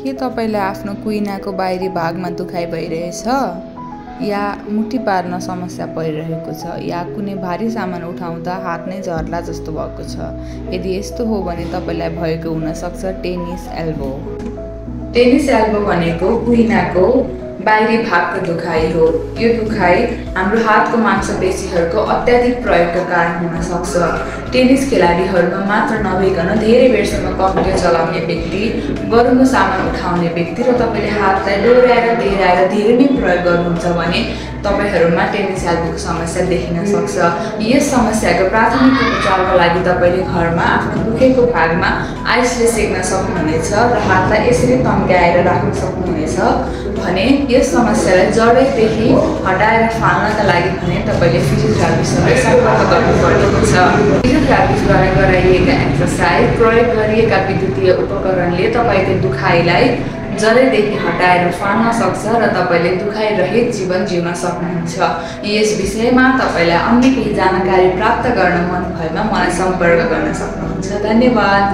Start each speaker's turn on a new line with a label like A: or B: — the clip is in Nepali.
A: के तपाईलाई आफ्नो कुइनाको बाहिरी भागमा दुखाइ भइरहेछ या मुठी पार्न समस्या परिरहेको छ या कुनै भारी सामान उठाउँदा हात नै झर्ला जस्तो भएको छ? यदि यस्तो हो भने तपाईलाई भएको हुन सक्छ टेनिस एल्बो। टेनिस एल्बो भनेको कुइनाको बाहिरी भागको दुखाइ हो। यो दुखाइ हाम्रो हातको मांसपेशीहरूको अत्याधिक प्रयोगका कारण हुन सक्छ। टेनिस खेलाडीहरूमा मात्र नभइकन धेरै बेरसम्म कम्प्युटर चलाउने व्यक्ति, बरुङ्गो सामान उठाउने व्यक्ति र तपाईले हातलाई डोर्याएर डेराएर धेरै नै प्रयोग गर्नुहुन्छ भने तपाईहरुमा टेनिस एल्बोको समस्या देखिन सक्छ। यस समस्याको प्राथमिक उपचारका लागि तपाईले घरमा आफ्नो दुखेको भागमा आइसले सेक्न सक्नुहुनेछ र हातलाई यसरी तन्काएर राख्न सक्नुहुनेछ भने यस समस्यालाई जडैदेखि हटाएर फाल्नका लागि भने तपाईले फिजियोथेरापिस्टसँग सम्पर्क गर्नुपर्ने हुन्छ। फिजियोथेरापिस्टद्वारा गराइएका एक्सरसाइज, प्रयोग गरिएका विद्युतीय उपकरणले तपाईको दुखाइलाई जडैदेखि हटाएर फाल्न सक्छ र तपाईले दुखाइ रहित जीवन जिउन सक्नुहुन्छ। यस विषयमा तपाईलाई अन्य केही जानकारी प्राप्त गर्न मन भएमा मलाई सम्पर्क गर्न सक्नुहुन्छ। धन्यवाद।